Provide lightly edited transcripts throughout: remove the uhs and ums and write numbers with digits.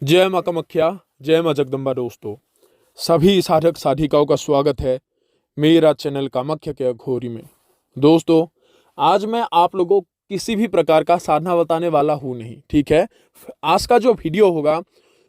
जय माँ कामाख्या, जय माँ जगदम्बा। दोस्तों, सभी साधक साधिकाओं का स्वागत है मेरा चैनल कामाख्या के अघोरी में। दोस्तों, आज मैं आप लोगों को किसी भी प्रकार का साधना बताने वाला हूँ नहीं, ठीक है। आज का जो वीडियो होगा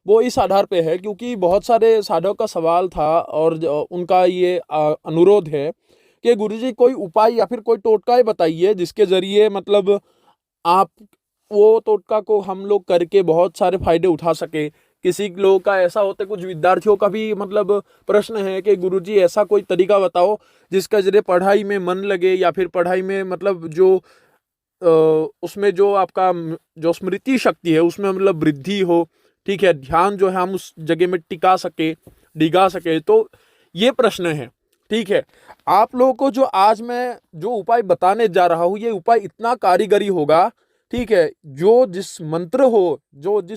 वो इस आधार पे है क्योंकि बहुत सारे साधकों का सवाल था और उनका ये अनुरोध है कि गुरुजी कोई उपाय या फिर कोई टोटका बताइए जिसके जरिए मतलब आप वो टोटका को हम लोग करके बहुत सारे फायदे उठा सके। किसी लोगों का ऐसा होता है, कुछ विद्यार्थियों का भी मतलब प्रश्न है कि गुरुजी ऐसा कोई तरीका बताओ जिसका जरिए पढ़ाई में मन लगे या फिर पढ़ाई में मतलब जो उसमें जो आपका जो स्मृति शक्ति है उसमें मतलब वृद्धि हो, ठीक है। ध्यान जो है हम उस जगह में टिका सके, डिगा सके। तो ये प्रश्न है, ठीक है। आप लोगों को जो आज मैं जो उपाय बताने जा रहा हूं ये उपाय इतना कारीगरी होगा, ठीक है। जो जिस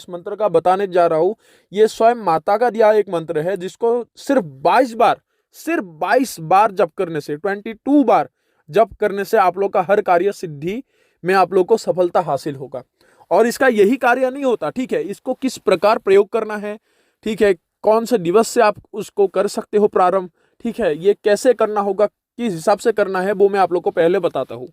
मंत्र का बताने जा रहा हूं ये स्वयं माता का दिया एक मंत्र है जिसको सिर्फ 22 बार जप करने से, 22 बार जप करने से आप लोग का हर कार्य सिद्धि में आप लोग को सफलता हासिल होगा। और इसका यही कार्य नहीं होता, ठीक है। इसको किस प्रकार प्रयोग करना है, ठीक है, कौन से दिवस से आप उसको कर सकते हो प्रारंभ, ठीक है, ये कैसे करना होगा, किस हिसाब से करना है, वो मैं आप लोग को पहले बताता हूँ।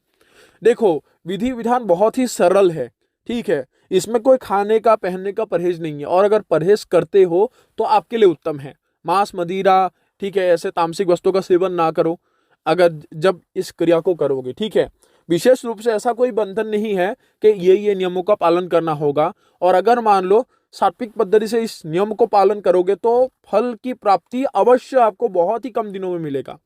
देखो, विधि विधान बहुत ही सरल है, ठीक है। इसमें कोई खाने का पहनने का परहेज नहीं है और अगर परहेज करते हो तो आपके लिए उत्तम है। मांस मदिरा, ठीक है, ऐसे तामसिक वस्तुओं का सेवन ना करो अगर जब इस क्रिया को करोगे, ठीक है। विशेष रूप से ऐसा कोई बंधन नहीं है कि ये नियमों का पालन करना होगा। और अगर मान लो सात्विक पद्धति से इस नियम को पालन करोगे तो फल की प्राप्ति अवश्य आपको बहुत ही कम दिनों में मिलेगा।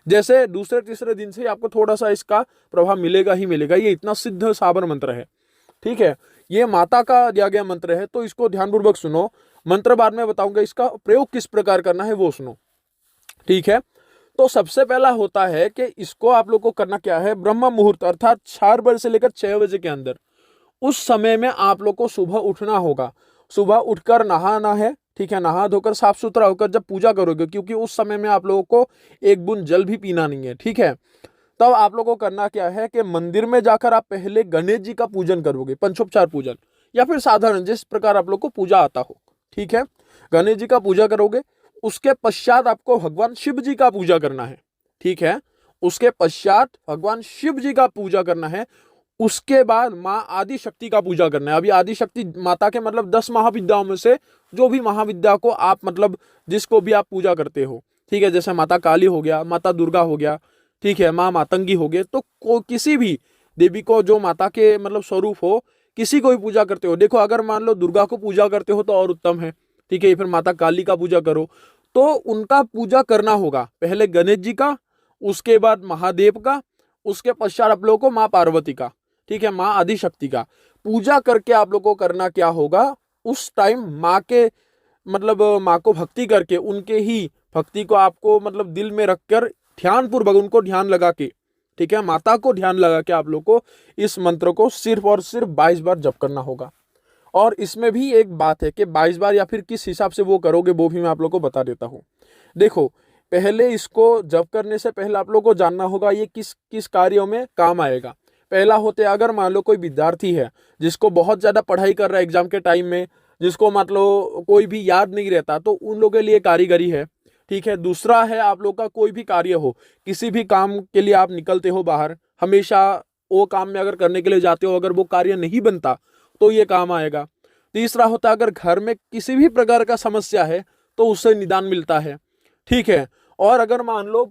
जैसे दूसरे तीसरे दिन से आपको थोड़ा सा इसका प्रभाव मिलेगा ही मिलेगा। ये इतना सिद्ध साबर मंत्र है, ठीक है। ये माता का दिया गया मंत्र है तो इसको ध्यानपूर्वक सुनो। मंत्र बाद में बताऊंगा, इसका प्रयोग किस प्रकार करना है वो सुनो, ठीक है। तो सबसे पहला होता है कि इसको आप लोग को करना क्या है, ब्रह्म मुहूर्त अर्थात 4 बजे से लेकर 6 बजे के अंदर, उस समय में आप लोग को सुबह उठना होगा। सुबह उठकर नहाना है, ठीक है। नहा धोकर साफ सुथरा होकर जब पूजा करोगे, क्योंकि उस समय में आप लोगों को एक बूंद जल भी पीना नहीं है, ठीक है। तब आप लोगों को करना क्या है कि मंदिर में जाकर आप पहले गणेश जी का पूजन करोगे, पंचोपचार पूजन या फिर साधारण जिस प्रकार आप लोग को पूजा आता हो, ठीक है। गणेश जी का पूजा करोगे। उसके पश्चात आपको भगवान शिव जी का पूजा करना है, ठीक है। उसके पश्चात भगवान शिव जी का पूजा करना है। उसके बाद माँ आदि शक्ति का पूजा करना है। अभी आदि शक्ति माता के मतलब 10 महाविद्याओं में से जो भी महाविद्या को आप मतलब जिसको भी आप पूजा करते हो, ठीक है। जैसे माता काली हो गया, माता दुर्गा हो गया, ठीक है, माँ मातंगी हो गए। तो किसी भी देवी को जो माता के मतलब स्वरूप हो, किसी को भी पूजा करते हो। देखो, अगर मान लो दुर्गा को पूजा करते हो तो और उत्तम है, ठीक है। फिर माता काली का पूजा करो तो उनका पूजा करना होगा। पहले गणेश जी का, उसके बाद महादेव का, उसके पश्चात आप लोगों को माँ पार्वती का, ठीक है, माँ आदि शक्ति का पूजा करके आप लोगों को करना क्या होगा, उस टाइम माँ के मतलब माँ को भक्ति करके उनके ही भक्ति को आपको मतलब दिल में रखकर ध्यान पूर्वक उनको ध्यान लगा के, ठीक है, माता को ध्यान लगा के आप लोग को इस मंत्र को सिर्फ और सिर्फ 22 बार जप करना होगा। और इसमें भी एक बात है कि 22 बार या फिर किस हिसाब से वो करोगे वो भी मैं आप लोग को बता देता हूँ। देखो, पहले इसको जप करने से पहले आप लोग को जानना होगा ये किस किस कार्यों में काम आएगा। पहला होते अगर मान लो कोई विद्यार्थी है जिसको बहुत ज्यादा पढ़ाई कर रहा है एग्जाम के टाइम में, जिसको मतलब कोई भी याद नहीं रहता, तो उन लोगों के लिए कारीगरी है, ठीक है। दूसरा है आप लोग का कोई भी कार्य हो, किसी भी काम के लिए आप निकलते हो बाहर, हमेशा वो काम में अगर करने के लिए जाते हो, अगर वो कार्य नहीं बनता तो ये काम आएगा। तीसरा होता अगर घर में किसी भी प्रकार का समस्या है तो उससे निदान मिलता है, ठीक है। और अगर मान लो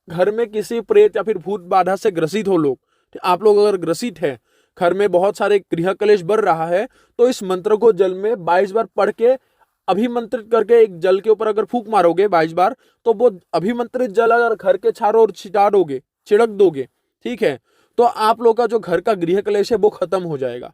घर में किसी प्रेत या फिर भूत बाधा से ग्रसित हो लोग, आप लोग अगर ग्रसित है, घर में बहुत सारे गृह कलेश बढ़ रहा है, तो इस मंत्र को जल में 22 बार पढ़ के अभिमंत्रित करके एक जल के ऊपर अगर फूंक मारोगे 22 बार, तो वो अभिमंत्रित जल अगर घर के चारों ओर छिड़क दोगे, ठीक है, तो आप लोग का जो घर का गृह कलेश है वो खत्म हो जाएगा,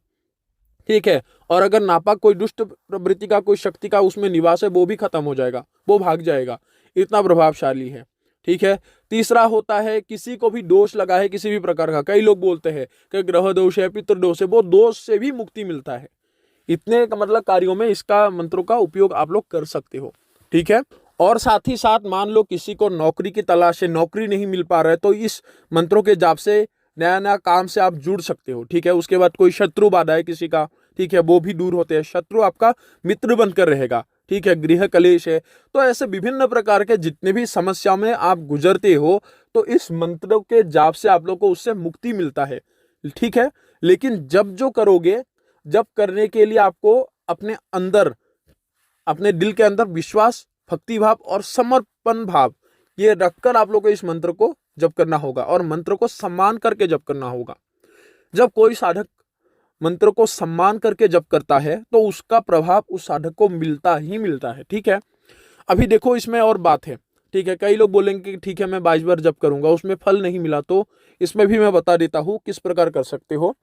ठीक है। और अगर नापाक कोई दुष्ट प्रवृत्ति का कोई शक्ति का उसमें निवास है वो भी खत्म हो जाएगा, वो भाग जाएगा। इतना प्रभावशाली है, ठीक है। तीसरा होता है किसी को भी दोष लगा है किसी भी प्रकार का, कई लोग बोलते हैं कि ग्रह दोष है, पितृ दोष है, वो दोष से भी मुक्ति मिलता है। इतने मतलब कार्यों में इसका मंत्रों का उपयोग आप लोग कर सकते हो, ठीक है। और साथ ही साथ मान लो किसी को नौकरी की तलाश है, नौकरी नहीं मिल पा रहा है, तो इस मंत्रों के जाप से नया नया काम से आप जुड़ सकते हो, ठीक है। उसके बाद कोई शत्रु बाधा है किसी का, ठीक है, वो भी दूर होते हैं, शत्रु आपका मित्र बनकर रहेगा, ठीक है, गृह कलेश है। तो ऐसे विभिन्न प्रकार के जितने भी समस्या में आप गुजरते हो, तो इस मंत्र के जाप से आप लोग को उससे मुक्ति मिलता है, ठीक है। लेकिन जब जो करोगे, जब करने के लिए आपको अपने अंदर, अपने दिल के अंदर विश्वास, भक्ति भाव और समर्पण भाव ये रखकर आप लोग को इस मंत्र को जप करना होगा और मंत्र को सम्मान करके जप करना होगा। जब कोई साधक मंत्र को सम्मान करके जप करता है तो उसका प्रभाव उस साधक को मिलता ही मिलता है, ठीक है। अभी देखो इसमें और बात है, ठीक है। कई लोग बोलेंगे कि ठीक है मैं 22 बार जप करूंगा, उसमें फल नहीं मिला, तो इसमें भी मैं बता देता हूं किस प्रकार कर सकते हो।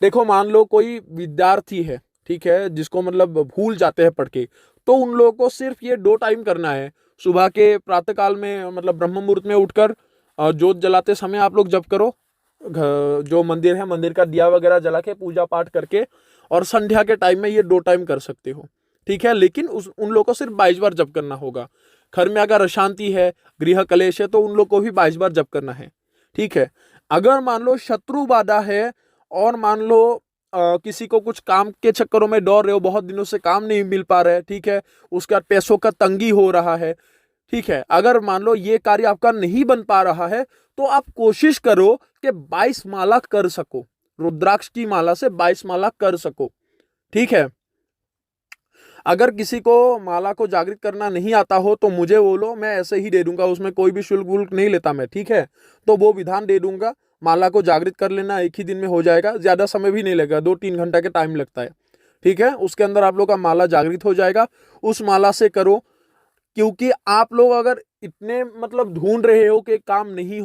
देखो मान लो कोई विद्यार्थी है, ठीक है, जिसको मतलब भूल जाते हैं पढ़ के, तो उन लोगों को सिर्फ ये 2 टाइम करना है। सुबह के प्रातः काल में मतलब ब्रह्म मुहूर्त में उठकर जोत जलाते समय आप लोग जप करो, जो मंदिर है मंदिर का दिया वगैरह जला के पूजा पाठ करके, और संध्या के टाइम में ये 2 टाइम कर सकते हो, ठीक है। लेकिन उन लोगों को सिर्फ 22 बार जप करना होगा। घर में अगर अशांति है, गृह कलेश है, तो उन लोग को भी 22 बार जप करना है, ठीक है। अगर मान लो शत्रु बाधा है और मान लो किसी को कुछ काम के चक्करों में दौड़ रहे हो, बहुत दिनों से काम नहीं मिल पा रहा है, ठीक है, उसका पैसों का तंगी हो रहा है, ठीक है, अगर मान लो ये कार्य आपका नहीं बन पा रहा है, तो आप कोशिश करो कि 22 माला कर सको, रुद्राक्ष की माला से 22 माला कर सको, ठीक है। अगर किसी को माला को जागृत करना नहीं आता हो तो मुझे बोलो, मैं ऐसे ही दे दूंगा, उसमें कोई भी शुल्क वुल्क नहीं लेता मैं, ठीक है। तो वो विधान दे दूंगा, माला को जागृत कर लेना, एक ही दिन में हो जाएगा, ज्यादा समय भी नहीं लगेगा, 2-3 घंटा के टाइम लगता है, ठीक है। उसके अंदर आप लोग का माला जागृत हो जाएगा, उस माला से करो। क्योंकि आप लोग अगर इतने मतलब ढूंढ रहे हो कि काम नहीं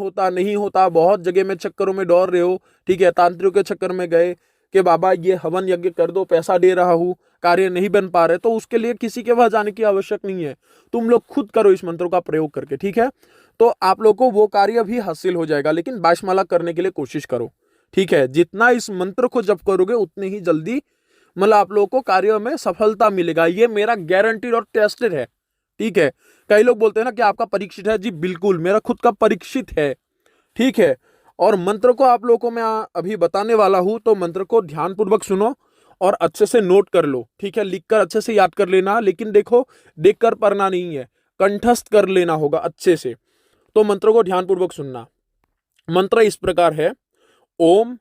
होता, बहुत जगह में चक्करों में दौड़ रहे हो, ठीक है, तांत्रिक के चक्कर में गए कि बाबा ये हवन यज्ञ कर दो, पैसा दे रहा हूँ, कार्य नहीं बन पा रहे, तो उसके लिए किसी के वहां जाने की आवश्यक नहीं है, तुम लोग खुद करो इस मंत्रों का प्रयोग करके, ठीक है। तो आप लोग को वो कार्य भी हासिल हो जाएगा, लेकिन 22 माला करने के लिए कोशिश करो, ठीक है। जितना इस मंत्र को जप करोगे उतने ही जल्दी मतलब आप लोगों को कार्य में सफलता मिलेगा, ये मेरा गारंटीड और टेस्टेड है, ठीक है। कई लोग बोलते हैं ना कि आपका परीक्षित है, जी बिल्कुल मेरा खुद का परीक्षित है, ठीक है। और मंत्र को आप लोगों को मैं अभी बताने वाला हूं, तो मंत्र को ध्यान पूर्वक सुनो और अच्छे से नोट कर लो, ठीक है, लिखकर अच्छे से याद कर लेना। लेकिन देखो देखकर पढ़ना नहीं है, कंठस्थ कर लेना होगा अच्छे से। तो मंत्र को ध्यान पूर्वक सुनना। मंत्र इस प्रकार है, ओम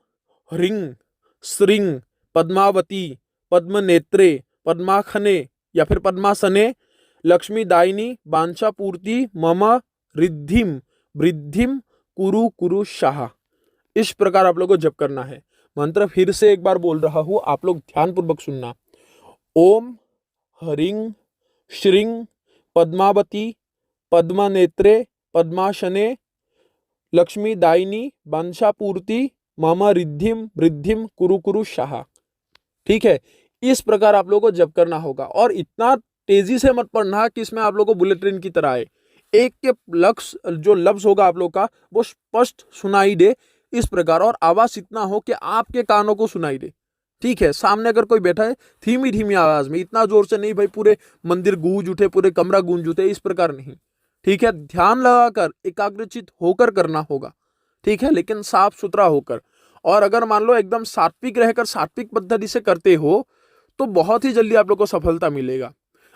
ह्रीं श्रीं पद्मावती पद्मनेत्रे पद्माखने या फिर पद्मासने लक्ष्मी दायिनी वांछा पूर्ति मम रिद्धिम वृद्धिम कुरु कुरु शाह। इस प्रकार आप लोगों को जप करना है। मंत्र फिर से एक बार बोल रहा हूं, आप लोग ध्यान पूर्वक सुनना। ओम ह्रीं श्रीं पद्मावती पद्मनेत्रे पद्माशने लक्ष्मी दायिनी वांछा पूर्ति मम रिद्धिम वृद्धिम कुरु कुरु शाह, ठीक है। इस प्रकार आप लोगों को जप करना होगा और इतना तेजी से मत पढ़ना कि इसमें आप लोगों को बुलेट ट्रेन की तरह आए, एक के लक्ष्य जो लफ्ज होगा आप लोग का वो स्पष्ट सुनाई दे इस प्रकार, और आवाज इतना हो कि आपके कानों को सुनाई दे, ठीक है। सामने अगर कोई बैठा है धीमी धीमी आवाज में, इतना जोर से नहीं भाई पूरे मंदिर गूंज उठे, पूरे कमरा गूंज उठे, इस प्रकार नहीं, ठीक है। ध्यान लगाकर एकाग्रचित होकर करना होगा, ठीक है, लेकिन साफ सुथरा होकर। और अगर मान लो एकदम सात्विक रहकर सात्विक पद्धति से करते हो तो बहुत ही जल्दी आप लोग को सफलता मिलेगा।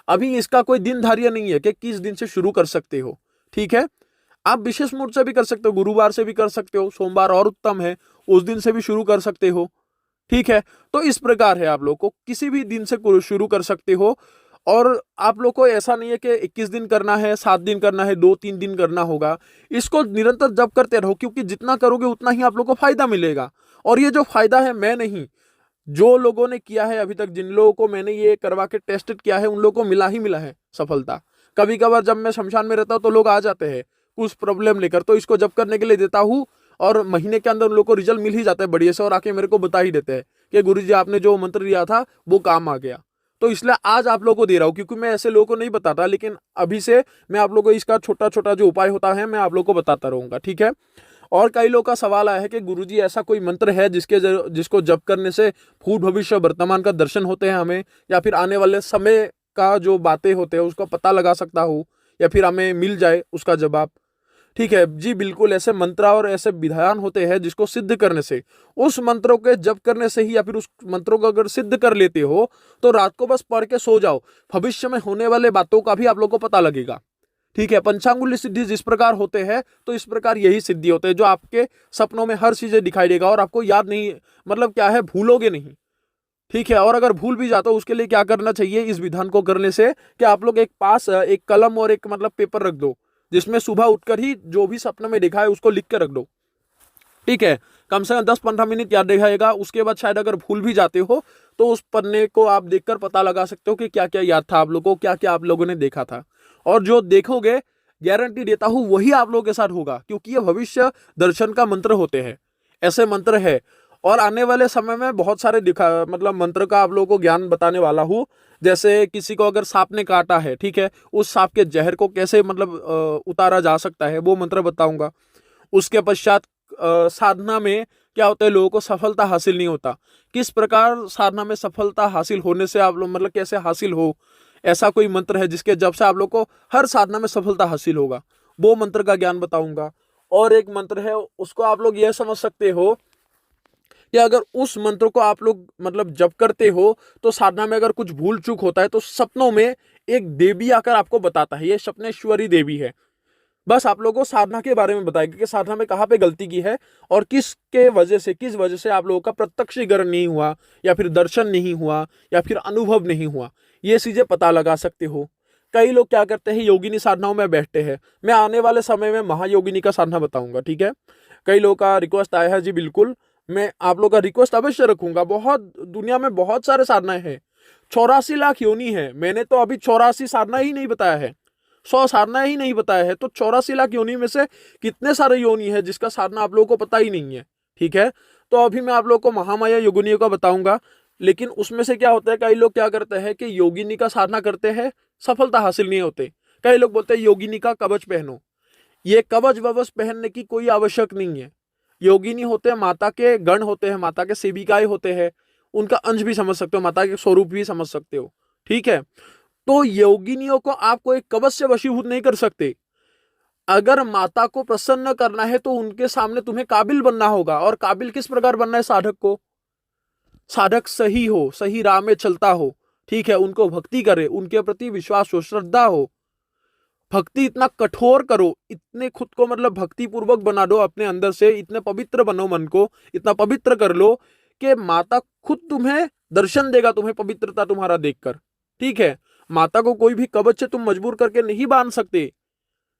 अभी इसका कोई दिन धार्य नहीं है कि किस दिन से शुरू कर सकते हो, ठीक है। आप विशेष मुहूर्त से भी कर सकते हो, गुरुवार से भी कर सकते हो, सोमवार और उत्तम है, उस दिन से भी शुरू कर सकते हो, ठीक है। तो इस प्रकार है, आप लोग को किसी भी दिन से शुरू कर सकते हो। और आप लोग को ऐसा नहीं है कि 21 दिन करना है, 7 दिन करना है, 2-3 दिन करना होगा। इसको निरंतर जप करते रहो, क्योंकि जितना करोगे उतना ही आप लोग को फायदा मिलेगा। और ये जो फायदा है मैं नहीं, जो लोगों ने किया है अभी तक, जिन लोगों को मैंने ये करवा के टेस्टेड किया है, उन लोगों को मिला ही मिला है सफलता। कभी कभार जब मैं शमशान में रहता हूँ तो लोग आ जाते हैं कुछ प्रॉब्लम लेकर, तो इसको जब करने के लिए देता हूँ और महीने के अंदर उन लोगों को रिजल्ट मिल ही जाता है बढ़िया से, और आके मेरे को बता ही देते हैं कि गुरुजी आपने जो मंत्र दिया था वो काम आ गया। तो इसलिए आज आप लोगों को दे रहा हूँ, क्योंकि मैं ऐसे लोगों को नहीं बताता, लेकिन अभी से मैं आप लोगों को इसका छोटा छोटा जो उपाय होता है मैं आप लोगों को बताता रहूंगा, ठीक है। और कई लोगों का सवाल आया है कि गुरुजी ऐसा कोई मंत्र है जिसको जप करने से भूत भविष्य वर्तमान का दर्शन होते हैं हमें, या फिर आने वाले समय का जो बातें होते हैं उसका पता लगा सकता हूँ, या फिर हमें मिल जाए उसका जवाब, ठीक है जी, बिल्कुल ऐसे मंत्र और ऐसे विधान होते हैं जिसको सिद्ध करने से, उस मंत्रों के जप करने से ही या फिर उस मंत्रों को अगर सिद्ध कर लेते हो तो रात को बस पढ़ के सो जाओ, भविष्य में होने वाले बातों का भी आप लोग को पता लगेगा। ठीक है, पंचांगुली सिद्धि जिस प्रकार होते हैं तो इस प्रकार यही सिद्धि होते हैं, जो आपके सपनों में हर चीजें दिखाई देगा और आपको याद नहीं, मतलब क्या है, भूलोगे नहीं। ठीक है, और अगर भूल भी जाता हो उसके लिए क्या करना चाहिए, इस विधान को करने से कि आप लोग एक पास एक कलम और एक मतलब पेपर रख दो, जिसमें सुबह उठकर ही जो भी सपने में देखा है उसको लिख के रख दो। ठीक है, कम से कम 10-15 मिनट याद दिखाएगा। उसके बाद शायद अगर भूल भी जाते हो तो उस पन्ने को आप देखकर पता लगा सकते हो कि क्या क्या याद था आप लोगों को, क्या क्या आप लोगों ने देखा था। और जो देखोगे, गारंटी देता हूं वही आप लोगों के साथ होगा, क्योंकि ये भविष्य दर्शन का मंत्र होते हैं, ऐसे मंत्र है। और आने वाले समय में बहुत सारे दिखा मतलब मंत्र का आप लोगों को ज्ञान बताने वाला हूँ। जैसे किसी को अगर सांप ने काटा है, ठीक है, उस सांप के जहर को कैसे मतलब उतारा जा सकता है वो मंत्र बताऊंगा। उसके पश्चात साधना में क्या होता है, लोगों को सफलता हासिल नहीं होता, किस प्रकार साधना में सफलता हासिल होने से आप लोग मतलब कैसे हासिल हो, ऐसा कोई मंत्र है जिसके जब से आप लोग को हर साधना में सफलता हासिल होगा, वो मंत्र का ज्ञान बताऊंगा। और एक मंत्र है, उसको आप लोग यह समझ सकते हो कि अगर उस मंत्र को आप लोग मतलब जप करते हो तो साधना में अगर कुछ भूल चूक होता है तो सपनों में एक देवी आकर आपको बताता है, ये सपनेश्वरी देवी है। बस आप लोगों को साधना के बारे में बताएगी कि साधना में कहाँ पे गलती की है और किस वजह से आप लोगों का प्रत्यक्षीकरण नहीं हुआ या फिर दर्शन नहीं हुआ या फिर अनुभव नहीं हुआ, ये चीजें पता लगा सकते हो। कई लोग क्या करते हैं, योगिनी साधनाओं में बैठते हैं। मैं आने वाले समय में महायोगिनी का साधना बताऊंगा, ठीक है। कई लोगों का रिक्वेस्ट आया है, जी बिल्कुल मैं आप लोग का रिक्वेस्ट अवश्य रखूंगा। बहुत दुनिया में बहुत सारे साधनाएं हैं, 84 लाख योनि है, मैंने तो अभी 84 साधना ही नहीं बताया है, 100 साधना ही नहीं बताया है, तो 84 लाख योनि में से कितने सारे योनि है जिसका साधना आप लोगों को पता ही नहीं है। ठीक है, तो अभी मैं आप लोगों को महामाया योगिनियों का बताऊंगा। लेकिन उसमें से क्या होता है, कई लोग क्या करते हैं कि योगिनी का साधना करते हैं, सफलता हासिल नहीं होते। कई लोग बोलते हैं योगिनी का कवच पहनो, ये कवच ववच पहनने की कोई आवश्यक नहीं है। योगिनी होते हैं माता के गण होते हैं, माता के सेविकाएं होते हैं, उनका अंश भी समझ सकते हो, माता के स्वरूप भी समझ सकते हो। ठीक है, तो योगिनियों को आप कोई कवच से वशीभूत नहीं कर सकते। अगर माता को प्रसन्न करना है तो उनके सामने तुम्हें काबिल बनना होगा। और काबिल किस प्रकार बनना है साधक को, साधक सही हो, सही राह में चलता हो, ठीक है, उनको भक्ति करे, उनके प्रति विश्वास हो, श्रद्धा हो, भक्ति इतना कठोर करो, इतने खुद को मतलब भक्ति पूर्वक बना दो अपने अंदर से, इतने पवित्र बनो, मन को इतना पवित्र कर लो कि माता खुद तुम्हें दर्शन देगा, तुम्हें पवित्रता तुम्हारा देखकर। ठीक है, माता को कोई भी कवच से तुम मजबूर करके नहीं बांध सकते,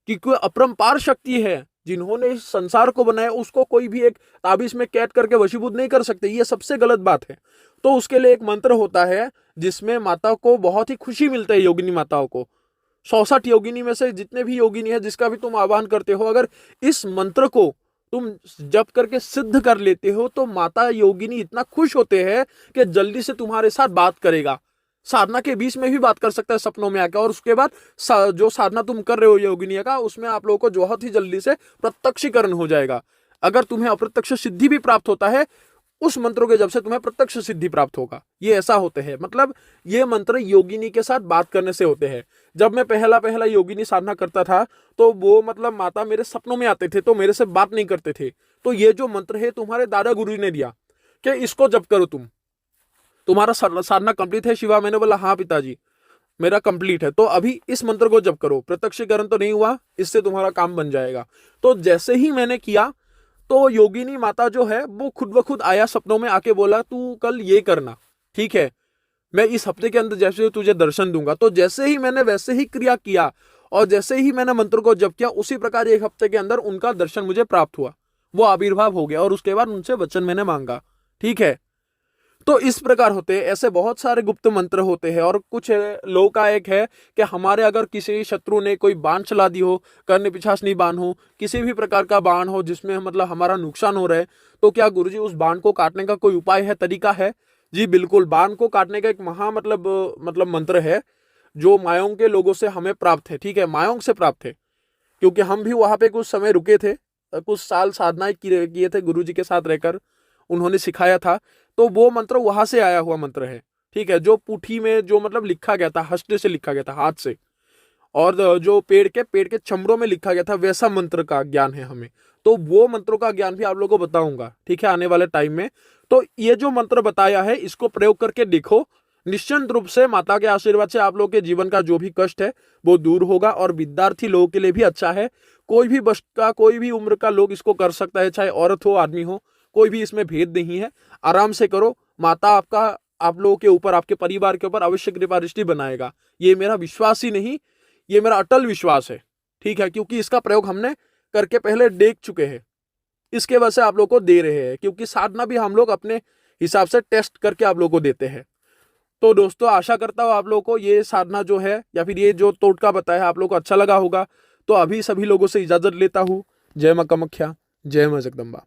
क्योंकि अपरंपार शक्ति है, जिन्होंने इस संसार को बनाया उसको कोई भी एक ताबीज में कैद करके वशीभूत नहीं कर सकते, ये सबसे गलत बात है। तो उसके लिए एक मंत्र होता है जिसमें माता को बहुत ही खुशी मिलता है, योगिनी माताओं को। 64 योगिनी में से जितने भी योगिनी है जिसका भी तुम आह्वान करते हो, अगर इस मंत्र को तुम जप करके सिद्ध कर लेते हो तो माता योगिनी इतना खुश होते हैं कि जल्दी से तुम्हारे साथ बात करेगा, साधना के बीच में भी बात कर सकता है सपनों में आकर। और उसके बाद जो साधना तुम कर रहे हो योगिनी का, उसमें आप लोगों को बहुत ही जल्दी से प्रत्यक्षीकरण हो जाएगा। अगर तुम्हें अप्रत्यक्ष सिद्धि भी प्राप्त होता है, उस मंत्रों के जब से तुम्हें प्रत्यक्ष सिद्धि प्राप्त होगा। ये ऐसा होते हैं, मतलब ये मंत्र योगिनी के साथ बात करने से होते हैं। जब मैं पहला योगिनी साधना करता था तो वो मतलब माता मेरे सपनों में आते थे तो मेरे से बात नहीं करते थे। तो ये जो मंत्र है तुम्हारे दादा गुरु ने दिया कि इसको जप करो, तुम्हारा साधना कंप्लीट है शिवा। मैंने बोला हाँ पिताजी मेरा कंप्लीट है, तो अभी इस मंत्र को जप करो। प्रत्यक्षीकरण तो नहीं हुआ, इससे तुम्हारा काम बन जाएगा। तो जैसे ही मैंने किया तो योगिनी माता जो है वो खुद ब खुद आया सपनों में, आके बोला तू कल ये करना, ठीक है, मैं इस हफ्ते के अंदर जैसे तुझे दर्शन दूंगा। तो जैसे ही मैंने वैसे ही क्रिया किया और जैसे ही मैंने मंत्र को जप किया, उसी प्रकार एक हफ्ते के अंदर उनका दर्शन मुझे प्राप्त हुआ, वो आविर्भाव हो गया और उसके बाद उनसे वचन मैंने मांगा। ठीक है, तो इस प्रकार होते हैं, ऐसे बहुत सारे गुप्त मंत्र होते हैं। और कुछ लोगों का एक है कि हमारे अगर किसी शत्रु ने कोई बाण चला दी हो, कर्ण पिशाचनी बाण हो, किसी भी प्रकार का बाण हो जिसमें मतलब हमारा नुकसान हो रहा है, तो क्या गुरुजी उस बाण को काटने का कोई उपाय है, तरीका है? जी बिल्कुल, बाण को काटने का एक महा मतलब मंत्र है जो मायोंग के लोगों से हमें प्राप्त है। ठीक है, मायोंग से प्राप्त है, क्योंकि हम भी वहां पे कुछ समय रुके थे, कुछ साल साधनाएं किए थे गुरुजी के साथ रहकर, उन्होंने सिखाया था। तो वो मंत्र वहां से आया हुआ मंत्र है। ठीक है, जो पुठी में जो मतलब लिखा गया था, हस्त से लिखा गया था, हाथ से, और जो पेड़ के चमड़ों में लिखा गया था वैसा मंत्र का ज्ञान है हमें, तो वो मंत्रों का ज्ञान भी आप लोगों को बताऊंगा, ठीक है, आने वाले टाइम में। तो ये जो मंत्र बताया है इसको प्रयोग करके देखो, निश्चित रूप से माता के आशीर्वाद से आप लोग के जीवन का जो भी कष्ट है वो दूर होगा, और विद्यार्थी लोगों के लिए भी अच्छा है। कोई भी बस का, कोई भी उम्र का लोग इसको कर सकता है, चाहे औरत हो आदमी हो, कोई भी इसमें भेद नहीं है। आराम से करो, माता आपका, आप लोगों के ऊपर, आपके परिवार के ऊपर अवश्य कृपा दृष्टि बनाएगा। ये मेरा विश्वास ही नहीं, ये मेरा अटल विश्वास है, ठीक है, क्योंकि इसका प्रयोग हमने करके पहले देख चुके हैं। इसके वजह से आप लोग को दे रहे हैं, क्योंकि साधना भी हम लोग अपने हिसाब से टेस्ट करके आप लोग को देते हैं। तो दोस्तों आशा करता हूँ आप लोगों को ये साधना जो है या फिर ये जो टोटका बताया आप लोगों को अच्छा लगा होगा। तो अभी सभी लोगों से इजाजत लेता हूँ। जय मां कामाख्या, जय मां जगदम्बा।